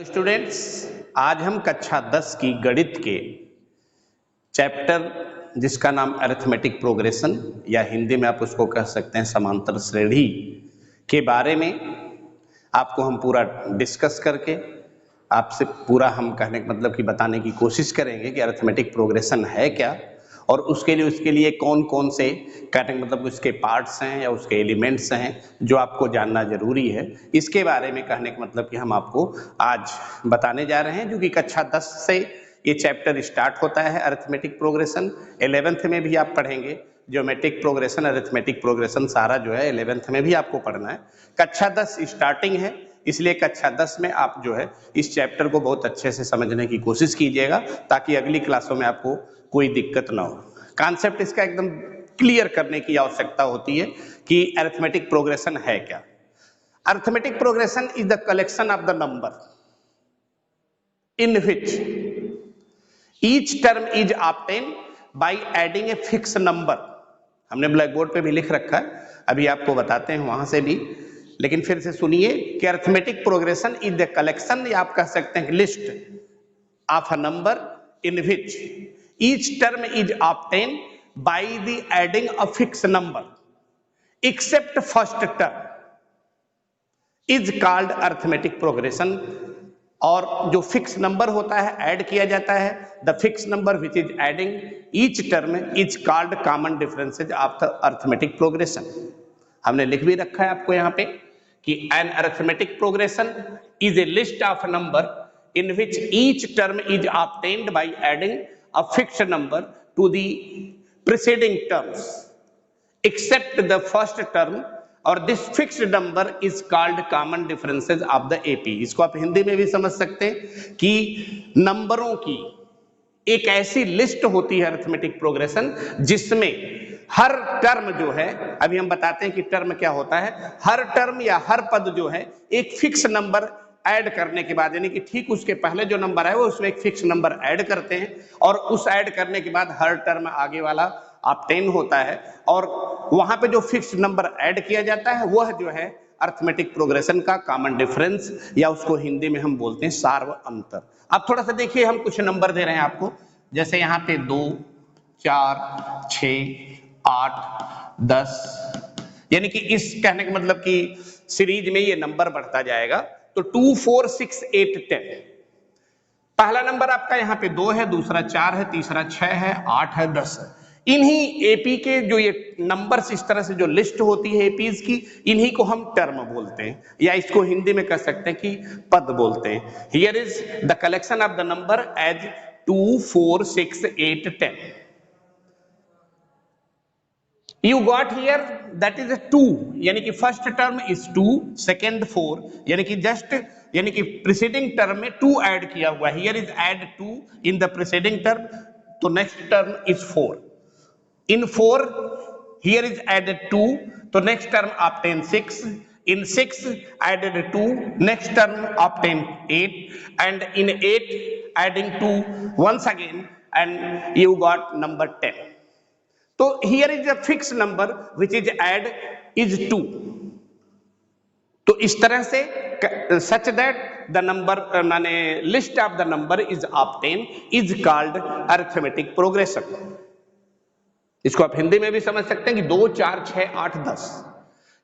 Students, आज हम कक्षा 10 की गणित के चैप्टर जिसका नाम अरिथमेटिक प्रोग्रेशन या हिंदी में आप उसको कह सकते हैं समांतर श्रेणी के बारे में आपको हम पूरा डिस्कस करके आपसे पूरा हम कहने का मतलब कि बताने की कोशिश करेंगे कि अरिथमेटिक प्रोग्रेशन है क्या और उसके लिए कौन कौन से कहने का मतलब उसके पार्ट्स हैं या उसके एलिमेंट्स हैं जो आपको जानना जरूरी है। इसके बारे में कहने का मतलब कि हम आपको आज बताने जा रहे हैं, जो कि कक्षा 10 से ये चैप्टर स्टार्ट होता है अरिथमेटिक प्रोग्रेशन। 11th में भी आप पढ़ेंगे ज्योमेट्रिक प्रोग्रेशन, अरिथमेटिक प्रोग्रेशन सारा जो है 11th में भी आपको पढ़ना है। कक्षा 10 स्टार्टिंग है, इसलिए कक्षा 10 में आप जो है इस चैप्टर को बहुत अच्छे से समझने की कोशिश कीजिएगा ताकि अगली क्लासों में आपको कोई दिक्कत ना हो। कॉन्सेप्ट इसका एकदम क्लियर करने की आवश्यकता होती है कि अरिथमेटिक प्रोग्रेशन है क्या। Arithmetic progression is the collection of the number in which each term is obtain by adding a fix number. हमने ब्लैक बोर्ड पे भी लिख रखा है, अभी आपको बताते हैं वहां से भी, लेकिन फिर से सुनिए कि arithmetic progression is the collection, या आप कह सकते हैं list of a number in which each term is obtain by the adding a fix number except first term is called arithmetic progression. और जो फिक्स नंबर होता है ऐड किया जाता है, the fix number which is adding each term is called common differences of the arithmetic progression. हमने लिख भी रखा है आपको यहाँ पे कि an arithmetic progression is a list of number in which each term is obtained by adding a fixed number to the preceding terms except the first term, और this fixed number is called common differences of the AP. इसको आप हिंदी में भी समझ सकते हैं कि नंबरों की एक ऐसी लिस्ट होती है अरिथमेटिक प्रोग्रेशन जिसमें हर टर्म जो है, अभी हम बताते हैं कि टर्म क्या होता है, हर टर्म या हर पद जो है एक फिक्स नंबर ऐड करने के बाद, यानी कि ठीक उसके पहले जो नंबर है वो उसमें एक फिक्स नंबर ऐड करते हैं और उस ऐड करने के बाद हर टर्म आगे वाला ऑब्टेन होता है, और वहां पे जो फिक्स नंबर ऐड किया जाता है वह जो है अरिथमेटिक प्रोग्रेशन का कॉमन डिफरेंस, या उसको हिंदी में हम बोलते हैं सार्व अंतर। अब थोड़ा सा देखिए, हम कुछ नंबर दे रहे हैं आपको, जैसे यहाँ पे 2, 4, 6, 8, 10, यानी कि इस कहने का मतलब कि सीरीज में ये नंबर बढ़ता जाएगा। तो 2, 4, 6, 8, 10, पहला नंबर आपका यहाँ पे 2 है, दूसरा 4 है, तीसरा 6 है, 8 है, 10 है। इन्हीं एपी के जो ये नंबर्स, इस तरह से जो लिस्ट होती है एपीज की, इन्हीं को हम टर्म बोलते हैं, या इसको हिंदी में कह सकते हैं कि पद बोलते हैं। Here is the collection of the number as 2, 4, 6, 8, 10। You got here that is a 2, यानी कि फर्स्ट टर्म इज 2, सेकेंड 4, यानी कि जस्ट यानी कि प्रीसीडिंग टर्म में 2 ऐड किया हुआ है। Here is add 2 in the preceding term, तो next term is 4। In 4 here is added 2, तो next term obtain 6। in 6 added 2, next term obtain 8, and in 8 adding 2 once again, and you got number 10. तो here is a fixed number which is add is 2. तो इस तरह से such that the number माने list of the number is obtained is called arithmetic progression. इसको आप हिंदी में भी समझ सकते हैं कि 2, 4, 6, 8, 10,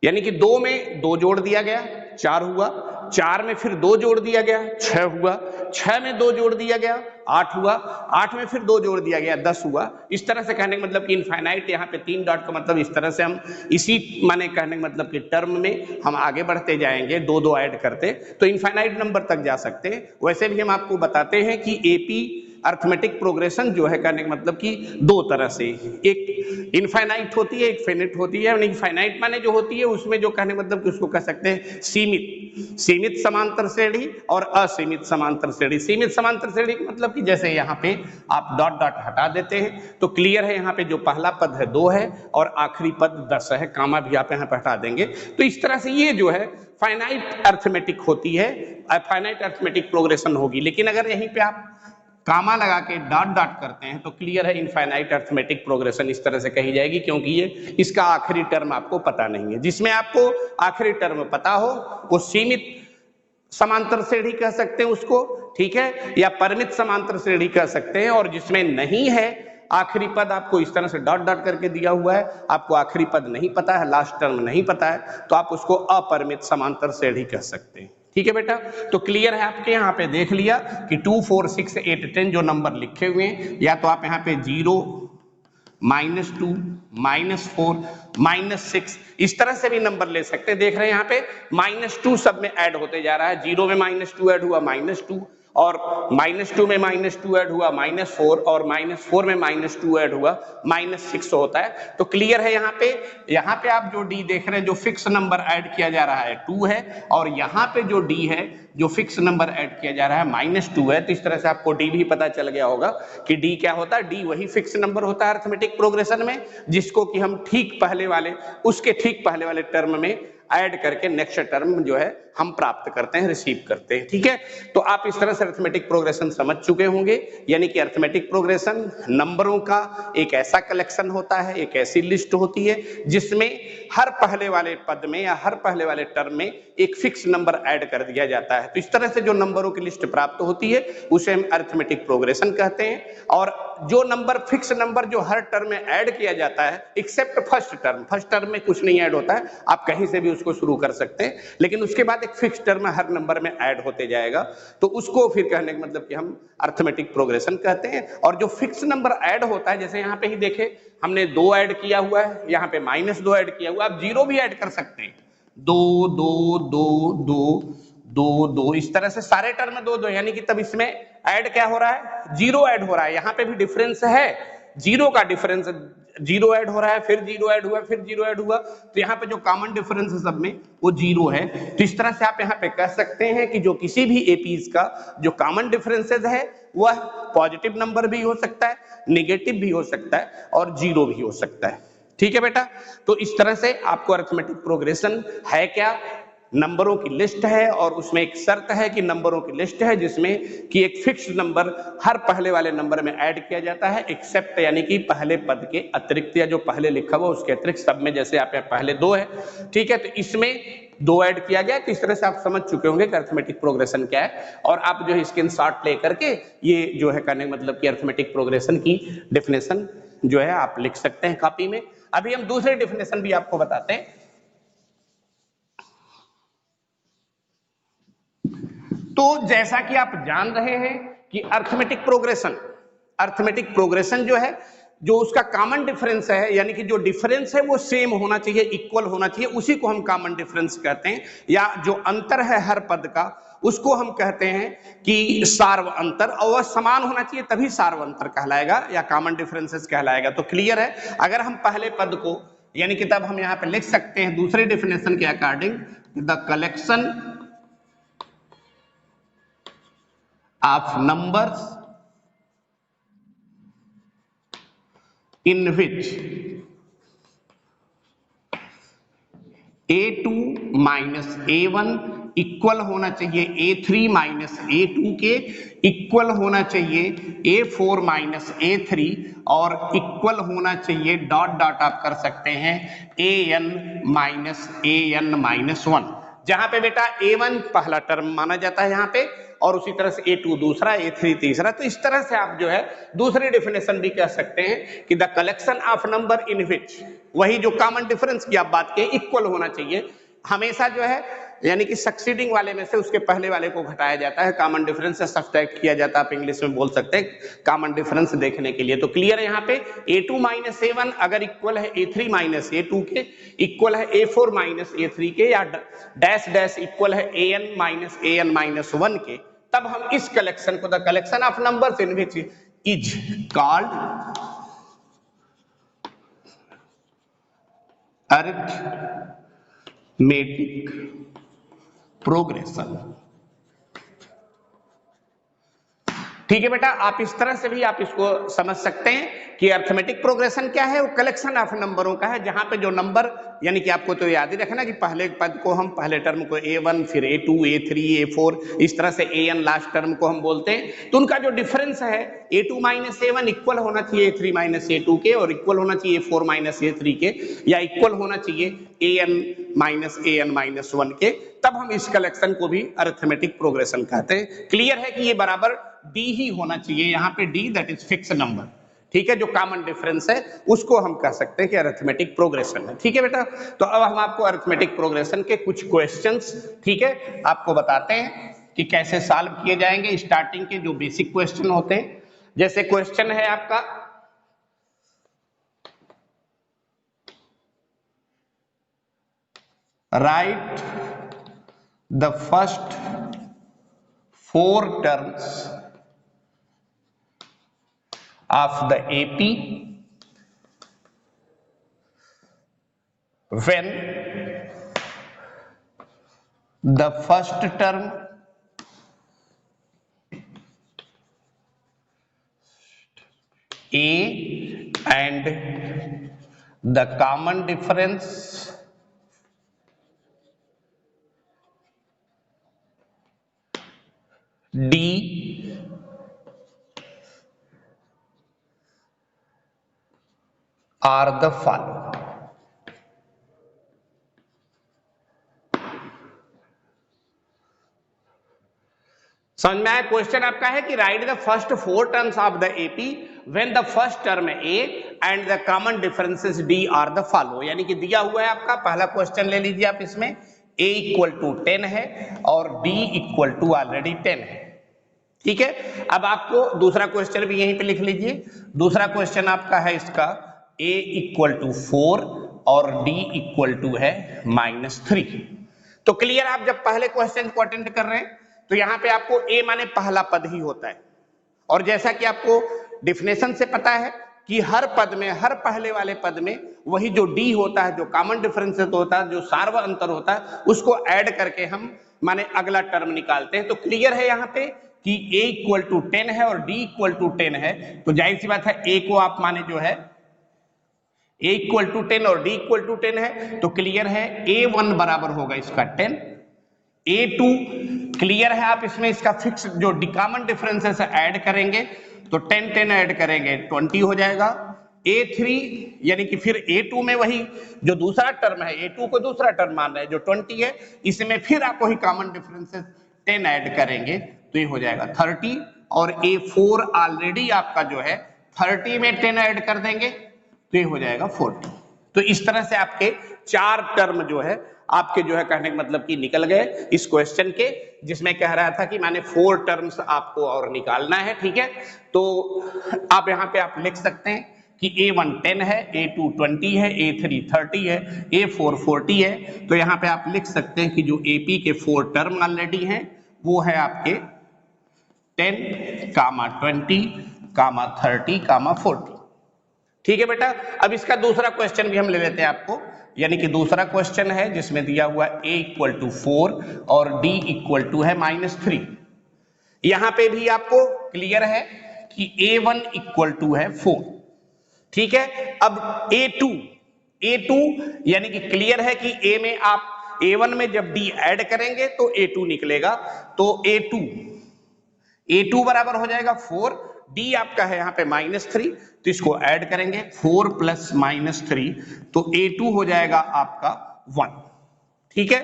यानी कि 2 में 2 जोड़ दिया गया 4 हुआ, 4 में फिर 2 जोड़ दिया गया 6 हुआ, 6 में 2 जोड़ दिया गया 8 हुआ, 8 में फिर 2 जोड़ दिया गया 10 हुआ। इस तरह से कहने का मतलब कि इनफाइनाइट, यहाँ पे 3 डॉट का मतलब इस तरह से हम इसी माने कहने का मतलब कि टर्म में हम आगे बढ़ते जाएंगे, 2-2 ऐड करते तो इनफाइनाइट नंबर तक जा सकते हैं। वैसे भी हम आपको बताते हैं कि एपी अरिथमेटिक प्रोग्रेशन जो है कहने का मतलब कि 2 तरह से, एक इनफाइनाइट होती है, एक फिनिट होती है। इनफाइनाइट माने जो होती है उसमें जो कहने का मतलब कि उसको कह सकते हैं सीमित समांतर श्रेणी और असीमित समांतर श्रेणी। सीमित समांतर श्रेणी का मतलब कि जैसे यहाँ पे आप डॉट डॉट हटा देते हैं तो क्लियर है, यहाँ पे जो पहला पद है 2 है और आखिरी पद 10 है, कामा भी आप यहाँ पे हटा देंगे। तो इस तरह से ये जो है फाइनाइट अरिथमेटिक होती है, फाइनाइट अरिथमेटिक प्रोग्रेशन होगी। लेकिन अगर यहीं पे आप कामा लगा के डॉट डॉट करते हैं तो क्लियर है इनफाइनाइट अरिथमेटिक प्रोग्रेशन इस तरह से कही जाएगी, क्योंकि ये इसका आखिरी टर्म आपको पता नहीं है। जिसमें आपको आखिरी टर्म पता हो वो सीमित समांतर श्रेणी कह सकते हैं उसको, ठीक है, या परिमित समांतर श्रेणी कह सकते हैं। और जिसमें नहीं है आखिरी पद, आपको इस तरह से डॉट डॉट करके दिया हुआ है, आपको आखिरी पद नहीं पता है, लास्ट टर्म नहीं पता है, तो आप उसको अपरिमित समांतर श्रेणी कह सकते हैं। ठीक है बेटा, तो क्लियर है आपके यहाँ पे देख लिया कि 2, 4, 6, 8, 10 जो नंबर लिखे हुए हैं, या तो आप यहाँ पे 0, -2, -4, -6 इस तरह से भी नंबर ले सकते हैं। देख रहे हैं यहाँ पे -2 सब में ऐड होते जा रहा है, 0 में -2 ऐड हुआ -2, और -2 में -2 ऐड हुआ -4, और -4 में -2 ऐड हुआ -6 होता है। तो क्लियर है यहाँ पे आप जो डी देख रहे हैं, जो फिक्स नंबर ऐड किया जा रहा है 2 है, और यहाँ पे जो डी है जो फिक्स नंबर ऐड किया जा रहा है -2 है। तो इस तरह से आपको डी भी पता चल गया होगा कि डी क्या होता है। डी वही फिक्स नंबर होता है अरिथमेटिक प्रोग्रेशन में, जिसको कि हम उसके ठीक पहले वाले टर्म में ऐड करके नेक्स्ट टर्म जो है हम प्राप्त करते हैं, रिसीव करते हैं। ठीक है, तो आप इस तरह से अरिथमेटिक प्रोग्रेशन समझ चुके होंगे। यानी कि अरिथमेटिक प्रोग्रेशन नंबरों का एक ऐसा कलेक्शन होता है, एक ऐसी लिस्ट होती है जिसमें हर पहले वाले पद में या हर पहले वाले टर्म में एक फिक्स नंबर ऐड कर दिया जाता है। तो इस तरह से जो नंबरों की लिस्ट प्राप्त होती है उसे हम अरिथमेटिक प्रोग्रेशन कहते हैं। और जो नंबर फिक्स नंबर जो हर टर्म में ऐड किया जाता है, एक्सेप्ट फर्स्ट टर्म में कुछ नहीं ऐड होता है, आप कहीं से भी उसको शुरू कर सकते हैं, लेकिन उसके बाद एक फिक्स टर्म हर नंबर में ऐड होते जाएगा, तो उसको फिर कहने का मतलब कि हम अरिथमेटिक प्रोग्रेशन कहते हैं। और जो फिक्स नंबर ऐड होता है, जैसे यहाँ पे ही देखे हमने 2 ऐड किया हुआ है, यहाँ पे -2 ऐड किया हुआ है, आप 0 भी ऐड कर सकते हैं, 2 2 2 2 2 2 इस तरह से सारे टर्म में 2 2, यानी कि तब इसमें ऐड क्या हो रहा है, 0 ऐड हो रहा है। यहाँ पे भी डिफरेंस है, 0 का डिफरेंस, 0 ऐड हो रहा है, फिर 0 ऐड हुआ, फिर 0 ऐड हुआ, तो यहाँ पे जो कॉमन डिफरेंस है सब में वो 0 है। तो इस तरह से आप यहाँ पे कह सकते हैं कि जो किसी भी एपीज का जो कॉमन डिफरेंसेस है वह पॉजिटिव नंबर भी हो सकता है, नेगेटिव भी हो सकता है, और 0 भी हो सकता है। ठीक है बेटा, तो इस तरह से आपको अरिथमेटिक प्रोग्रेशन है क्या, नंबरों की लिस्ट है, और उसमें एक शर्त है कि नंबरों की लिस्ट है जिसमें कि एक फिक्स नंबर हर पहले वाले नंबर में ऐड किया जाता है, एक्सेप्ट यानी कि पहले पद के अतिरिक्त, या जो पहले लिखा हुआ उसके अतिरिक्त सब में, जैसे आप पहले 2 है, ठीक है, तो इसमें 2 ऐड किया गया। तो इस तरह से आप समझ चुके होंगे कि अरिथमेटिक प्रोग्रेशन क्या है, और आप जो है स्क्रीनशॉट ले करके ये जो है करने मतलब कि अरिथमेटिक प्रोग्रेशन की डेफिनेशन जो है आप लिख सकते हैं कॉपी में। अभी हम दूसरे डेफिनेशन भी आपको बताते हैं। तो जैसा कि आप जान रहे हैं कि अरिथमेटिक प्रोग्रेशन जो है, जो उसका कॉमन डिफरेंस है, यानी कि जो डिफरेंस है वो सेम होना चाहिए, इक्वल होना चाहिए, उसी को हम कॉमन डिफरेंस कहते हैं। या जो अंतर है हर पद का उसको हम कहते हैं कि सार्व अंतर, और वह समान होना चाहिए तभी सार्व अंतर कहलाएगा या कॉमन डिफरेंसेस कहलाएगा। तो क्लियर है, अगर हम पहले पद को यानी कि तब हम यहाँ पे लिख सकते हैं दूसरे डिफिनेशन के according, the collection of numbers in which a2 minus a1 equal होना चाहिए a3 माइनस a2 के, इक्वल होना चाहिए a4 माइनस a3, और इक्वल होना चाहिए डॉट डॉट आप कर सकते हैं an माइनस 1, जहां पे बेटा a1 पहला टर्म माना जाता है यहाँ पे, और उसी तरह से a2 दूसरा, a3 तीसरा। तो इस तरह से आप जो है दूसरी डेफिनेशन भी कह सकते हैं कि the collection of number in which, वही जो कॉमन डिफरेंस की आप बात किए, इक्वल होना चाहिए हमेशा जो है, यानी कि सक्सीडिंग वाले में से उसके पहले वाले को घटाया जाता है, कॉमन डिफरेंस से सब्ट्रैक्ट किया जाता है, आप इंग्लिश में बोल सकते हैं कॉमन डिफरेंस देखने के लिए। तो क्लियर है यहाँ पे a2 माइनस a1 अगर इक्वल है a3 माइनस a2 के, इक्वल है a4 माइनस a3 के, या डैश डैश इक्वल है an माइनस 1 के, तब हम इस कलेक्शन को the collection of numbers in which is called arithmetic progression. ठीक है बेटा, आप इस तरह से भी आप इसको समझ सकते हैं कि अरिथमेटिक प्रोग्रेशन क्या है, वो कलेक्शन ऑफ नंबरों का है, जहां पे जो नंबर यानी कि आपको तो याद ही रखना कि पहले पद को हम पहले टर्म को A1 फिर A2 A3 A4 इस तरह से AN लास्ट टर्म को हम बोलते हैं। तो उनका जो डिफरेंस है A2 माइनस A1 इक्वल होना चाहिए A3 माइनस A2 के, और इक्वल होना चाहिए A4 माइनस A3 के, या इक्वल होना चाहिए AN माइनस AN माइनस 1 के। तब हम इस कलेक्शन को भी अरिथमेटिक प्रोग्रेशन कहते हैं। क्लियर है कि ये बराबर D ही होना चाहिए, यहाँ पे D that is fix number, ठीक है। जो कॉमन डिफरेंस है उसको हम कह सकते हैं कि अरिथमेटिक प्रोग्रेशन है, ठीक है बेटा। तो अब हम आपको अरिथमेटिक प्रोग्रेशन के कुछ क्वेश्चंस, ठीक है, आपको बताते हैं कि कैसे सॉल्व किए जाएंगे। स्टार्टिंग के जो बेसिक क्वेश्चन होते हैं, जैसे क्वेश्चन है आपका right the first 4 terms of the AP when the first term A and the common difference D are the following. समझ में आया? क्वेश्चन आपका है कि right the first 4 terms of the AP when the first term A and the common differences D R the follow. यानी कि दिया हुआ है आपका पहला क्वेश्चन ले लीजिए आप, इसमें a इक्वल टू 10 है और d इक्वल टू ऑलरेडी 10 है, ठीक है। अब आपको दूसरा क्वेश्चन भी यहीं पे लिख लीजिए। दूसरा क्वेश्चन आपका है इसका a इक्वल टू 4 और d इक्वल टू है -3। तो क्लियर, आप जब पहले क्वेश्चन को अटेंड कर रहे हैं तो यहाँ पे आपको a माने पहला पद ही होता है, और जैसा कि आपको डिफिनेशन से पता है कि हर पद में, हर पहले वाले पद में वही जो d होता है, जो कॉमन डिफरेंस होता है, जो सार्व अंतर होता है, उसको ऐड करके हम माने अगला टर्म निकालते हैं। तो क्लियर है यहाँ पे कि a इक्वल टू 10 है और d इक्वल टू 10 है, तो जाहिर सी बात है a को आप माने जो है a इक्वल टू 10 और d इक्वल टू 10 है, तो क्लियर है a1 बराबर होगा इसका 10, a2 क्लियर है। आप इसमें इसका फिक्स जो कॉमन डिफरेंसेस है ऐड करेंगे तो 10 10 ऐड करेंगे 20 हो जाएगा। a3 यानी कि फिर a2 में वही जो दूसरा टर्म है, a2 को दूसरा टर्म मान रहे हैं जो 20 है, इसमें फिर आप वही कॉमन डिफरेंसेस 10 ऐड करेंगे तो ये हो जाएगा 30, और a4 ऑलरेडी आपका जो है 30 में 10 ऐड कर देंगे तो ये हो जाएगा 40। तो इस तरह से आपके 4 टर्म जो है आपके जो है कहने का मतलब कि निकल गए इस क्वेश्चन के, जिसमें कह रहा था कि मैंने 4 टर्म्स आपको और निकालना है, ठीक है। तो आप यहाँ पे आप लिख सकते हैं कि a1 10 है, a2 20 है, a3 30 है, a4 40 है। तो यहाँ पे आप लिख सकते हैं कि जो AP के 4 टर्म ऑलरेडी हैं वो है आपके 10, 20, 30, 40, ठीक है बेटा। अब इसका दूसरा क्वेश्चन भी हम ले लेते हैं आपको, यानी कि दूसरा क्वेश्चन है जिसमें दिया हुआ a इक्वल टू 4 और d इक्वल टू है -3। यहां पे भी आपको क्लियर है कि a1 इक्वल टू है 4, ठीक है। अब a2 यानी कि क्लियर है कि a में आप a1 में जब d ऐड करेंगे तो a2 निकलेगा, तो a2 बराबर हो जाएगा 4, d आपका है यहाँ पे -3, तो इसको ऐड करेंगे 4 प्लस -3, तो a2 हो जाएगा आपका 1, ठीक है।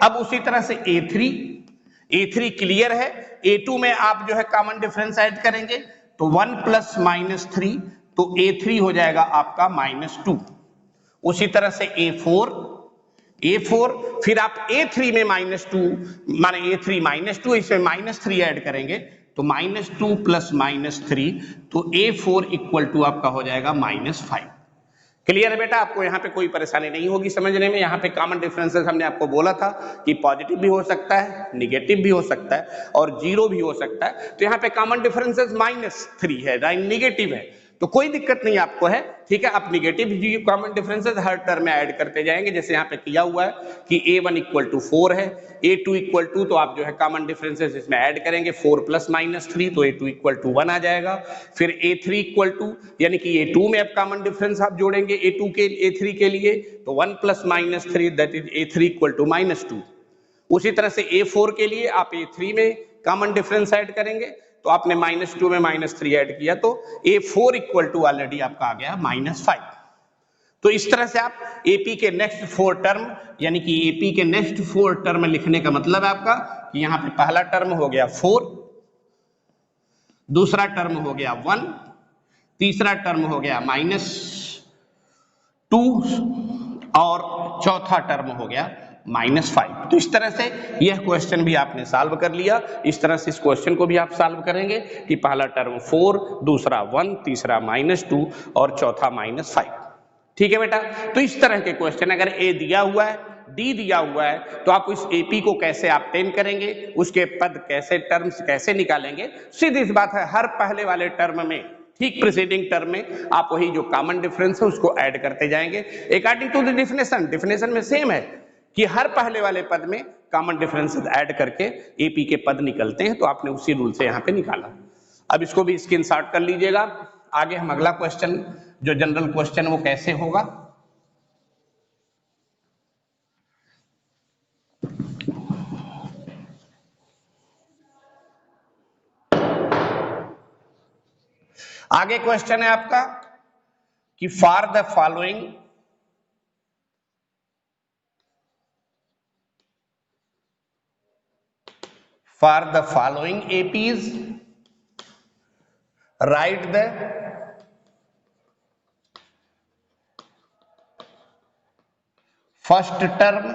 अब उसी तरह से a3 क्लियर है, a2 में आप जो है कॉमन डिफरेंस ऐड करेंगे तो 1 प्लस -3, तो a3 हो जाएगा आपका -2। उसी तरह से a4 फिर आप a3 में -2 माने a3 -2, इसमें -3 ऐड करेंगे तो -2 प्लस -3, तो a4 इक्वल टू आपका हो जाएगा -5। क्लियर है बेटा, आपको यहाँ पे कोई परेशानी नहीं होगी समझने में। यहाँ पे कॉमन डिफरेंसेस हमने आपको बोला था कि पॉजिटिव भी हो सकता है, निगेटिव भी हो सकता है और 0 भी हो सकता है। तो यहाँ पे कॉमन डिफरेंसेस -3 है, निगेटिव है, तो कोई दिक्कत नहीं आपको है, ठीक है। आप निगेटिव कॉमन डिफरेंसेस हर टर्म में ऐड करते जाएंगे, जैसे यहाँ पे किया हुआ है कि a1 इक्वल टू 4 है, a2 इक्वल टू, तो आप जो है कॉमन डिफरेंसेस इसमें ऐड करेंगे, 4 प्लस माइनस 3, तो a2 इक्वल टू 1 आ जाएगा। फिर a3 इक्वल टू, यानी कि a2 में अब कॉमन डिफरेंस आप जोड़ेंगे a3 के लिए, तो 1 plus minus 3 that is a3 equal to -2। उसी तरह से a4 के लिए आप a3 में कॉमन डिफरेंस ऐड करेंगे, तो आपने -2 में -3 ऐड किया, तो a4 इक्वल टू ऑलरेडी आपका आ गया -5। तो इस तरह से आप एपी के नेक्स्ट 4 टर्म, यानी कि एपी के नेक्स्ट 4 टर्म लिखने का मतलब है आपका कि यहां पे पहला टर्म हो गया 4, दूसरा टर्म हो गया 1, तीसरा टर्म हो गया -2 और चौथा टर्म हो गया -5। तो इस तरह से यह क्वेश्चन भी आपने सॉल्व कर लिया। इस तरह से इस क्वेश्चन को भी आप सॉल्व करेंगे कि पहला टर्म 4, दूसरा 1, तीसरा -2 और चौथा -5। ठीक है बेटा। तो इस तरह के क्वेश्चन, अगर ए दिया हुआ है, डी दिया हुआ है, तो आप उस एपी को कैसे ऑब्टेन करेंगे, उसके पद कैसे, टर्म्स कैसे निकालेंगे। सीधी सी बात है, हर पहले वाले टर्म में, ठीक प्रीसीडिंग टर्म में आप वही जो कॉमन डिफरेंस है उसको ऐड करते जाएंगे according to the definition. Definition में सेम है कि हर पहले वाले पद में कॉमन डिफरेंसेस ऐड करके एपी के पद निकलते हैं, तो आपने उसी रूल से यहाँ पे निकाला। अब इसको भी स्क्रीनशॉट कर लीजिएगा। आगे हम अगला क्वेश्चन, जो जनरल क्वेश्चन, वो कैसे होगा। आगे क्वेश्चन है आपका कि for the following APs right the first term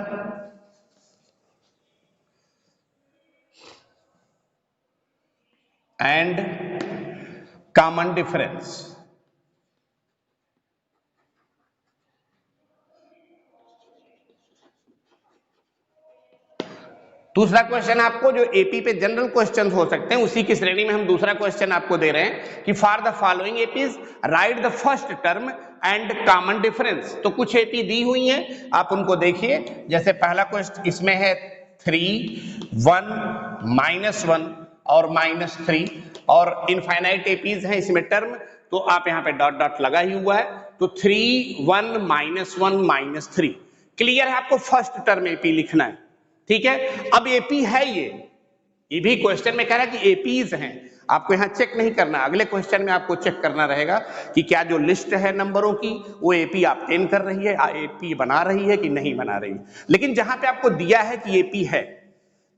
and common difference। दूसरा क्वेश्चन आपको, जो एपी पे जनरल क्वेश्चन हो सकते हैं, उसी की श्रेणी में हम दूसरा क्वेश्चन आपको दे रहे हैं कि for the following APs right the first term and common difference. तो कुछ एपी दी हुई हैं, आप उनको देखिए। जैसे पहला क्वेश्चन इसमें है 3, 1, -1 और -3, और इनफाइनाइट एपीज हैं इसमें टर्म, तो आप यहाँ पे डॉट डॉट लगा ही हुआ है, तो 3, 1, -1, -3। क्लियर है, आपको फर्स्ट टर्म एपी लिखना है। ठीक है। अब एपी है, ये भी क्वेश्चन में कह रहा है कि एपीज हैं, आपको यहां चेक नहीं करना, अगले क्वेश्चन में आपको चेक करना रहेगा कि क्या जो लिस्ट है नंबरों की वो एपी ऑब्टेन कर रही है, एपी बना रही है कि नहीं बना रही। लेकिन जहां पे आपको दिया है कि एपी है,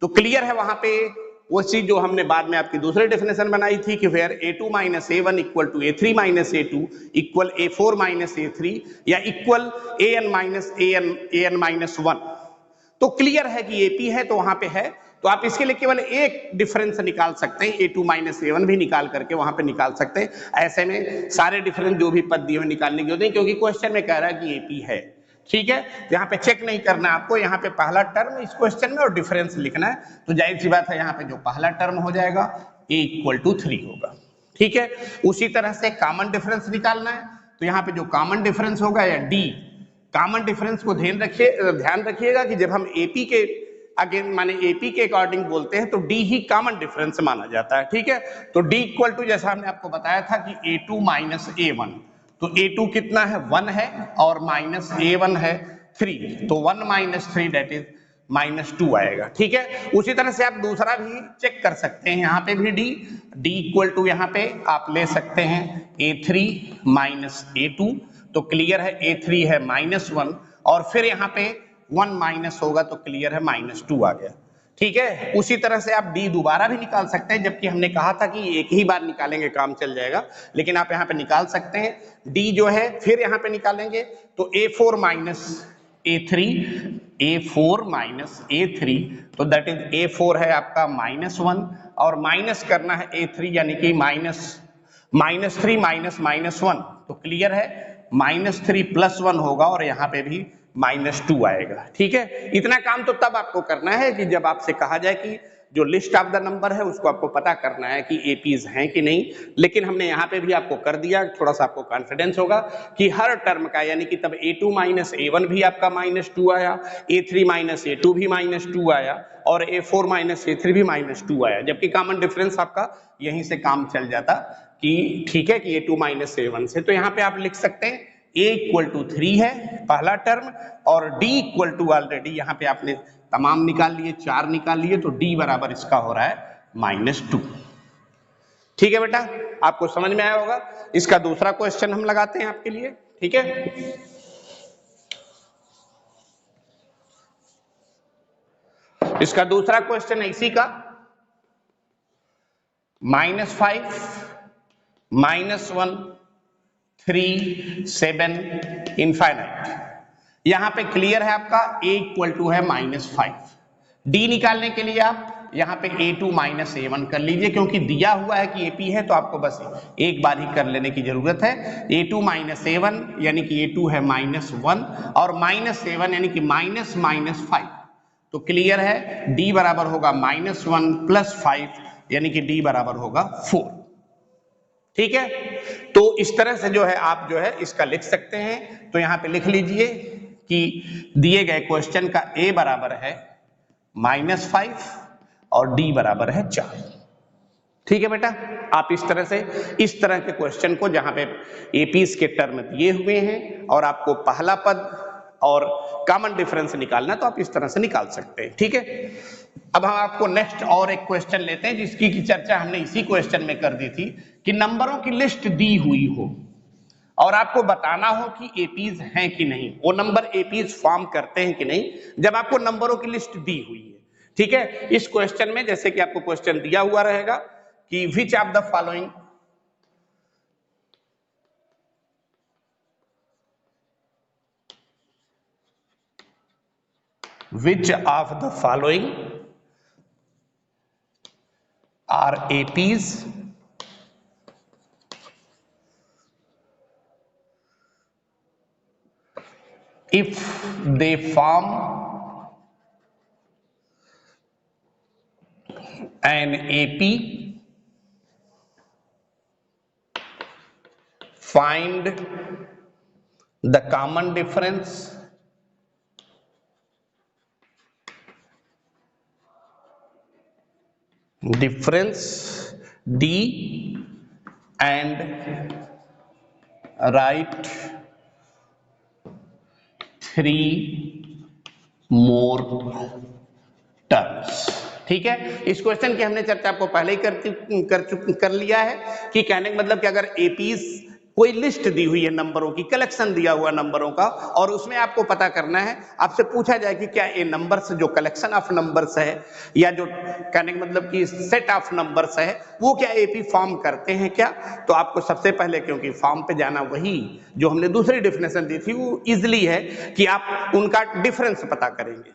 तो क्लियर है, वहां पे वो चीज जो हमने बाद में आपकी दूसरी डेफिनेशन बनाई थी कि where a2 - a1 equal to a3 - a2 equal a4 - a3 या इक्वल an - 1। तो क्लियर है कि एपी है, तो वहां पे है, तो आप इसके लिए केवल एक डिफरेंस निकाल सकते हैं, a2 - a1 भी निकाल करके वहां पे निकाल सकते हैं। ऐसे में सारे डिफरेंस जो भी पद दिए हुए निकालने की होती है, क्योंकि क्वेश्चन में कह रहा है कि एपी है। ठीक है। यहाँ पे चेक नहीं करना आपको, यहाँ पे पहला टर्म इस क्वेश्चन में और डिफरेंस लिखना है, तो जाहिर सी बात है यहाँ पे जो पहला टर्म हो जाएगा a = 3 होगा। ठीक है। उसी तरह से कॉमन डिफरेंस निकालना है, तो यहाँ पे जो कॉमन डिफरेंस होगा या डी, कॉमन डिफरेंस को ध्यान रखिएगा कि जब हम एपी के अगेन माने एपी के अकॉर्डिंग बोलते हैं, तो डी ही कॉमन डिफरेंस माना जाता है। ठीक है। तो डी इक्वल टू, जैसा हमने आपको बताया था कि a2 - a1, तो a2 कितना है, 1 है, और -a1 है 3, तो 1 - 3 दैट इज -2 आएगा। ठीक है। उसी तरह से आप दूसरा भी चेक कर सकते हैं, यहाँ पे भी डी इक्वल टू यहाँ पे आप ले सकते हैं a3 - a2, तो क्लियर है a3 है -1, और फिर यहाँ पे 1 माइनस होगा, तो क्लियर है -2 आ गया। ठीक है। उसी तरह से आप डी दोबारा भी निकाल सकते हैं, जबकि हमने कहा था कि एक ही बार निकालेंगे काम चल जाएगा, लेकिन आप यहाँ पे निकाल सकते हैं। डी जो है फिर यहाँ पे निकालेंगे, तो a4 - a3, तो दैट इज a4 है आपका -1, और माइनस करना है a3, यानी कि -3 - -1, तो क्लियर है -3 + 1 होगा, और यहाँ पे भी -2 आएगा। ठीक है। इतना काम तो तब आपको करना है कि जब आपसे कहा जाए कि जो लिस्ट ऑफ द नंबर है उसको आपको पता करना है कि एपीज हैं कि नहीं, लेकिन हमने यहाँ पे भी आपको कर दिया, थोड़ा सा आपको कॉन्फिडेंस होगा कि हर टर्म का, यानी कि तब a2 माइनस a1 भी आपका -2 आया, a3 माइनस a2 भी -2 आया और a4 माइनस a3 भी -2 आया, जबकि कॉमन डिफरेंस आपका यहीं से काम चल जाता कि ठीक है कि a2 माइनस a1 से। तो यहाँ पे आप लिख सकते हैं a इक्वल टू 3 है पहला टर्म और d इक्वल टू ऑलरेडी यहाँ पे आपने तमाम निकाल लिए, 4 निकाल लिए, तो d बराबर इसका हो रहा है -2। ठीक है बेटा, आपको समझ में आया होगा। इसका दूसरा क्वेश्चन हम लगाते हैं आपके लिए, ठीक है। इसका दूसरा क्वेश्चन है इसी का, -5 -1 3 7 इनफाइनाइट। यहां पे क्लियर है आपका a इक्वल टू है -5। d निकालने के लिए आप यहां पे a2 माइनस a1 कर लीजिए, क्योंकि दिया हुआ है कि ap है तो आपको बस एक बार ही कर लेने की जरूरत है। a2 माइनस a1 यानी कि a2 है -1 और -7 यानी कि -5, तो क्लियर है d बराबर होगा -1 प्लस 5 यानी कि d बराबर होगा 4। ठीक है, तो इस तरह से जो है आप जो है इसका लिख सकते हैं। तो यहां पे लिख लीजिए कि दिए गए क्वेश्चन का a बराबर है -5 और d बराबर है 4। ठीक है बेटा, आप इस तरह के क्वेश्चन को जहां पे एपीज के टर्म दिए हुए हैं और आपको पहला पद और कॉमन डिफरेंस निकालना, तो आप इस तरह से निकाल सकते हैं। ठीक है, अब हम आपको नेक्स्ट और एक क्वेश्चन लेते हैं जिसकी की चर्चा हमने इसी क्वेश्चन में कर दी थी कि नंबरों की लिस्ट दी हुई हो और आपको बताना हो कि एपीज हैं कि नहीं, वो नंबर एपीज फॉर्म करते हैं कि नहीं, जब आपको नंबरों की लिस्ट दी हुई है। ठीक है, इस क्वेश्चन में जैसे कि आपको क्वेश्चन दिया हुआ रहेगा कि which of the following are APs if they form an AP, find the common difference D and write 3 more terms। ठीक है, इस क्वेश्चन की हमने चर्चा आपको पहले ही कर लिया है कि कहने का मतलब कि अगर एपीज कोई लिस्ट दी हुई है नंबरों की, कलेक्शन दिया हुआ नंबरों का, और उसमें आपको पता करना है, आपसे पूछा जाए कि क्या ये नंबर्स जो कलेक्शन ऑफ नंबर्स है या जो कहने का मतलब कि सेट ऑफ नंबर्स है वो क्या एपी फॉर्म करते हैं क्या, तो आपको सबसे पहले, क्योंकि फॉर्म पे जाना वही जो हमने दूसरी डेफिनेशन दी थी वो इजिली है कि आप उनका डिफरेंस पता करेंगे।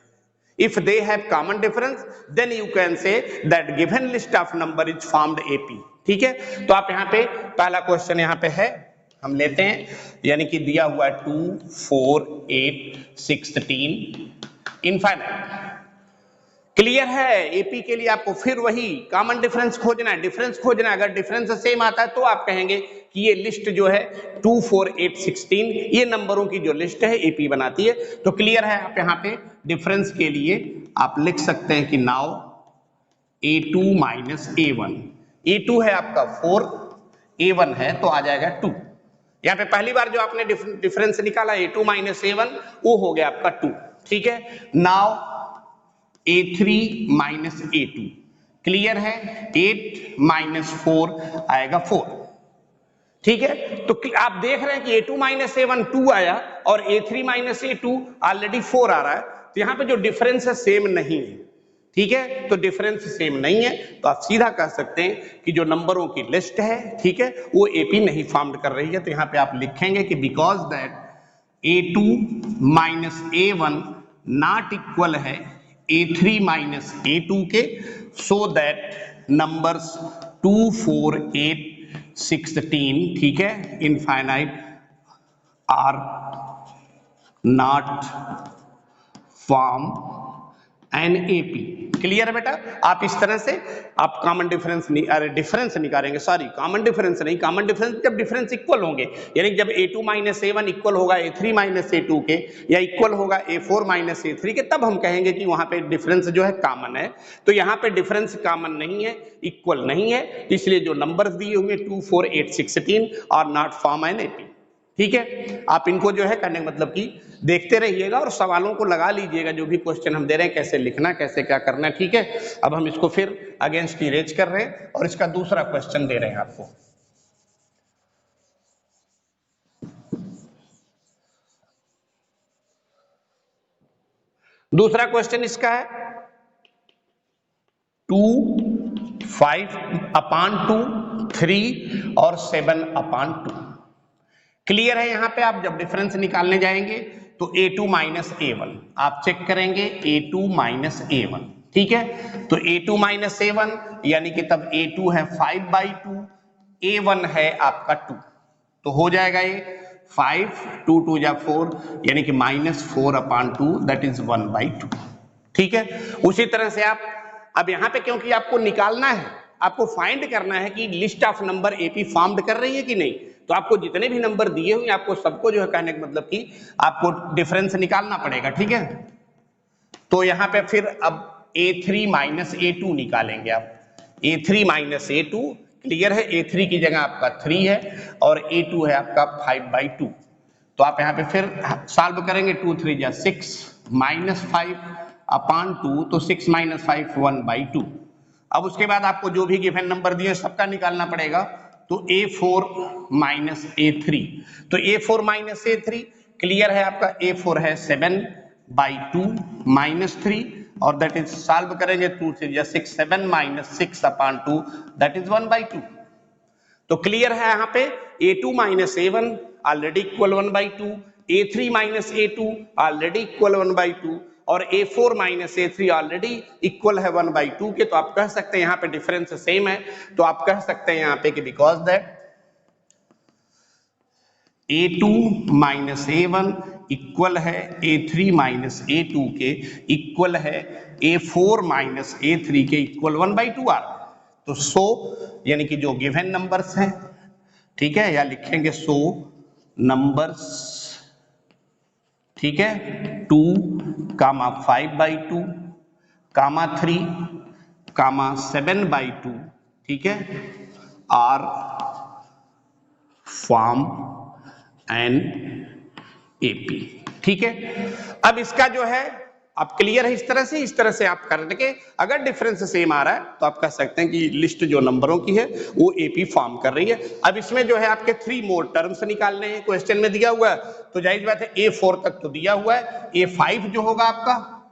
If they have common difference, then you can say that given list of number is formed AP। ठीक है, तो आप यहाँ पे पहला क्वेश्चन यहाँ पे है, हम लेते हैं, यानी कि दिया हुआ है 2 4 8 16 इनफाइनाइट। क्लियर है, एपी के लिए आपको फिर वही कॉमन डिफरेंस खोजना है, डिफरेंस खोजना है। अगर डिफरेंस सेम आता है तो आप कहेंगे कि ये लिस्ट जो है 2 4 8 16 ये नंबरों की जो लिस्ट है एपी बनाती है। तो क्लियर है, आप यहाँ पे डिफरेंस के लिए आप लिख सकते हैं कि now a2 minus a1, a2 है आपका 4, a1 है तो आ जाएगा 2। यहाँ पे पहली बार जो आपने डिफरेंस निकाला a2 माइनस a1 वो हो गया आपका 2। ठीक है, now a3 minus a2, clear है, 8 माइनस 4 आएगा 4। ठीक है, तो आप देख रहे हैं कि a2 माइनस a1 2 आया और a3 माइनस a2 ऑलरेडी 4 आ रहा है, तो यहाँ पे जो डिफरेंस है सेम नहीं है। ठीक है, तो डिफरेंस सेम नहीं है तो आप सीधा कह सकते हैं कि जो नंबरों की लिस्ट है, ठीक है, वो एपी नहीं फॉर्म कर रही है। तो यहाँ पे आप लिखेंगे कि because that a2 minus a1 not equal है a3 माइनस a2 के, सो दैट नंबर्स 2 4 8 16, ठीक है, infinite are not form an AP. Clear है बेटा? आप इस तरह से आप कॉमन डिफरेंस डिफरेंस निकालेंगे, सॉरी कॉमन डिफरेंस नहीं, कॉमन डिफरेंस जब डिफरेंस इक्वल होंगे, यानी जब a2 माइनस a1 इक्वल होगा a3 माइनस a2 के, या इक्वल होगा a4 माइनस a3 के, तब हम कहेंगे कि वहां पे डिफरेंस जो है कॉमन है। तो यहाँ पे डिफरेंस कॉमन नहीं है, इक्वल नहीं है, इसलिए जो नंबर्स दिए होंगे 2, 4, 8, 16 और नॉट फॉर्म एन AP। ठीक है, आप इनको जो है करने मतलब कि देखते रहिएगा और सवालों को लगा लीजिएगा, जो भी क्वेश्चन हम दे रहे हैं कैसे लिखना, कैसे क्या करना है। ठीक है, अब हम इसको फिर अगेंस्ट इरेज कर रहे हैं और इसका दूसरा क्वेश्चन दे रहे हैं आपको। दूसरा क्वेश्चन इसका है 2, 5/2, 3 और 7/2। क्लियर है? यहां पे आप जब डिफरेंस निकालने जाएंगे तो a2 माइनस a1 आप चेक करेंगे, a2 माइनस a1। ठीक है, तो a2 माइनस a1 यानी कि तब a2 है 5/2, a1 है आपका 2, तो हो जाएगा ये 5, 2 2 जा 4 यानी कि -4/2 दैट इज 1/2। ठीक है, उसी तरह से आप अब यहां पे क्योंकि आपको निकालना है, आपको फाइंड करना है कि list of number AP formed कर रही है कि नहीं, तो आपको जितने भी नंबर दिए हुए आपको सबको जो है कहने का मतलब कि आपको डिफरेंस निकालना पड़ेगा। ठीक है, तो यहां पे फिर अब a3 माइनस a2 निकालेंगे आप, a3 माइनस a2। क्लियर है, a3 की जगह आपका 3 है और a2 है आपका 5/2। तो आप यहाँ पे फिर सॉल्व करेंगे, 2 3 जा 6 -5/2, तो 6 - 5 1/2। अब उसके बाद आपको जो भी गिवन नंबर दिए सबका निकालना पड़ेगा, तो a4 माइनस a3, तो a4 माइनस a3 क्लियर है, आपका a4 है 7/2 -3 और दैट इज सॉल्व करेंगे, 2 3 जा 6 7 -6/2 दैट इज 1/2। तो क्लियर है, यहाँ पे a2 minus a1 already equal 1/2, a3 minus a2 already equal 1/2 और a4 minus a3 already equal है 1/2 के। तो आप कह सकते हैं यहाँ पे डिफरेंस सेम है, तो आप कह सकते हैं यहाँ पे कि because that a2 minus a1 equal है a3 माइनस a2 के, इक्वल है a4 माइनस a3 के, इक्वल 1/2 आ रहा है। तो सो यानी कि जो गिवन नंबर्स हैं, ठीक है, या लिखेंगे सो नंबर्स, ठीक है, 2, 5/2, 3, 7/2, ठीक है, आर फॉर्म एन AP। ठीक है, अब इसका जो है अब क्लियर है, इस तरह से आप करके अगर डिफरेंस सेम आ रहा है तो आप कह सकते हैं कि लिस्ट जो नंबरों की है वो AP फॉर्म कर रही है। अब इसमें जो है आपके 3 मोर टर्म्स निकालने हैं, क्वेश्चन में दिया हुआ है, तो जाहिर बात है A4 तक तो दिया हुआ है, A5 जो होगा आपका,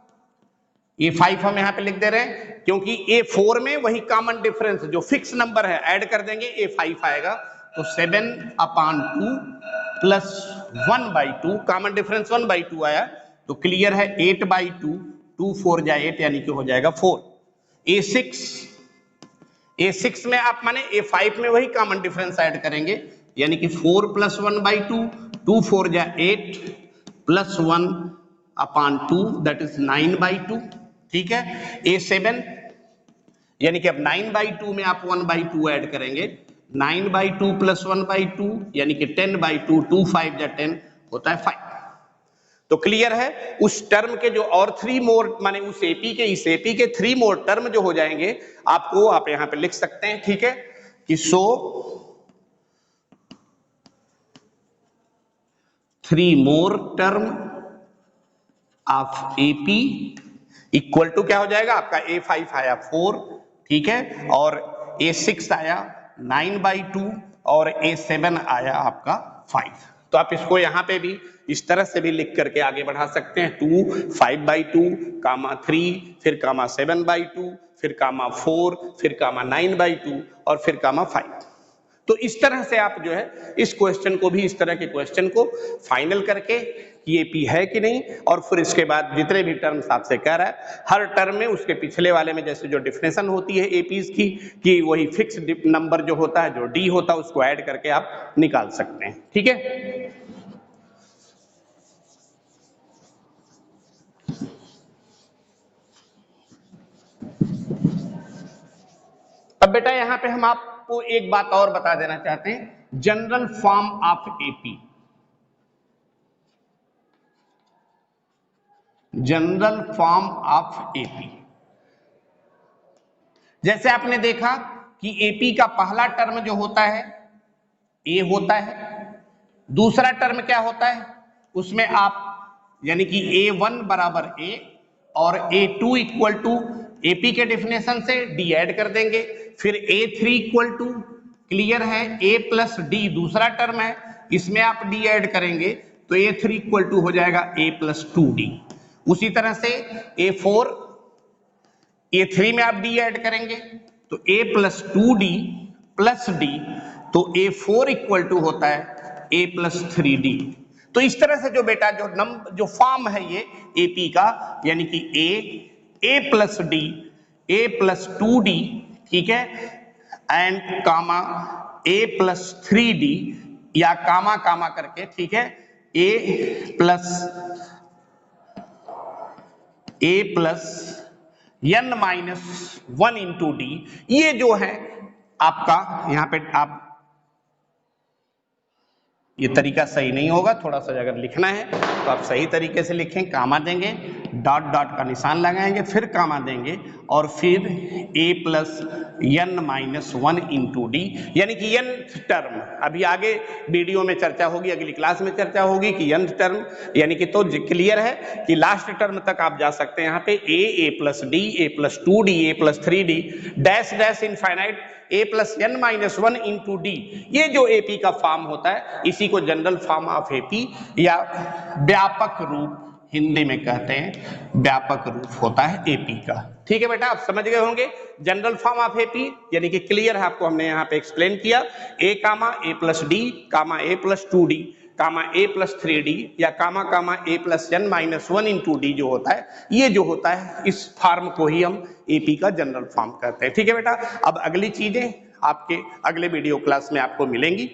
A5 हम यहाँ पे लिख दे रहे हैं क्योंकि A4 में वही कॉमन डिफरेंस जो फिक्स नंबर है ऐड कर देंगे, A5 आएगा, तो 7/2 प्लस 1/2, कॉमन डिफरेंस 1/2 आया, तो क्लियर है 8/2, 2 4 जा 8 यानी कि हो जाएगा 4। A6 में आप माने A5 में वही कॉमन डिफरेंस ऐड करेंगे, यानी कि 4 प्लस 1/2, 2 4 जा 8 प्लस 1/2 दैट इज 9/2। ठीक है, A7 यानी कि अब 9/2 में आप 1/2 ऐड करेंगे, 9/2 प्लस 1/2 यानी कि 10/2, 2 5 जा 10 होता है 5। तो क्लियर है, उस टर्म के जो और 3 मोर माने उस AP के, इस AP के 3 मोर टर्म जो हो जाएंगे आपको, आप यहां पे लिख सकते हैं। ठीक है, कि so 3 more term of AP equal to क्या हो जाएगा, आपका A5 आया 4, ठीक है, और A6 आया 9/2 और A7 आया आपका 5। तो आप इसको यहां पे भी इस तरह से भी लिख करके आगे बढ़ा सकते हैं, 2 5/2, 3, फिर 7/2, फिर 4, फिर 9/2 और फिर 5। तो इस तरह से आप जो है इस क्वेश्चन को भी, इस तरह के क्वेश्चन को फाइनल करके कि AP है कि नहीं, और फिर इसके बाद जितने भी टर्म्स आपसे कह रहा है हर टर्म में उसके पिछले वाले में जैसे जो डिफिनेशन होती है APs की, कि वही फिक्स नंबर जो होता है, जो D होता है, उसको ऐड करके आप निकाल सकते हैं। ठीक है, अब बेटा यहां पे हम आपको एक बात और बता देना चाहते हैं, general form of AP, general form of AP. जैसे आपने देखा कि एपी का पहला टर्म जो होता है ए होता है, दूसरा टर्म क्या होता है उसमें आप यानी कि A1 बराबर ए और A2 इक्वल टू एपी के डेफिनेशन से डी ऐड कर देंगे, फिर A3 इक्वल टू क्लियर है A प्लस डी दूसरा टर्म है, इसमें आप डी ऐड करेंगे तो A3 इक्वल टू हो जाएगा A प्लस 2D। उसी तरह से A4 A3 में आप डी ऐड करेंगे तो A plus 2D plus D, तो A4 इक्वल टू होता है A प्लस 3D। तो इस तरह से जो बेटा जो फॉर्म है ये एपी का, यानी कि A plus D, A plus 2D, ठीक है, and comma A plus 3D या कामा कामा करके, ठीक है, A plus n minus 1 into D, ये जो है आपका यहां पे आप ये तरीका सही नहीं होगा, थोड़ा सा अगर लिखना है तो आप सही तरीके से लिखें, कामा देंगे, डॉट डॉट का निशान लगाएंगे, फिर कामा देंगे और फिर A plus n minus 1 into D, यानी कि n टर्म अभी आगे वीडियो में चर्चा होगी, अगली क्लास में चर्चा होगी कि n टर्म यानी कि, तो क्लियर है कि लास्ट टर्म तक आप जा सकते हैं यहाँ पे A plus D, A plus 2D, A plus 3D, dash dash infinite A plus n minus 1 into D, ये जो एपी का फॉर्म होता है इसी को जनरल फॉर्म ऑफ एपी या व्यापक रूप हिंदी में कहते हैं, व्यापक रूप होता है एपी का। ठीक है बेटा, आप समझ गए होंगे जनरल फॉर्म ऑफ एपी यानी कि क्लियर है, आपको हमने यहाँ पे एक्सप्लेन किया, A comma A plus D comma A plus 2D comma A plus 3D या comma comma A plus n minus 1 into D जो होता है, ये जो होता है इस फॉर्म को ही हम एपी का जनरल फॉर्म कहते हैं। ठीक है बेटा, अब अगली चीजें आपके अगले वीडियो क्लास में आपको मिलेंगी।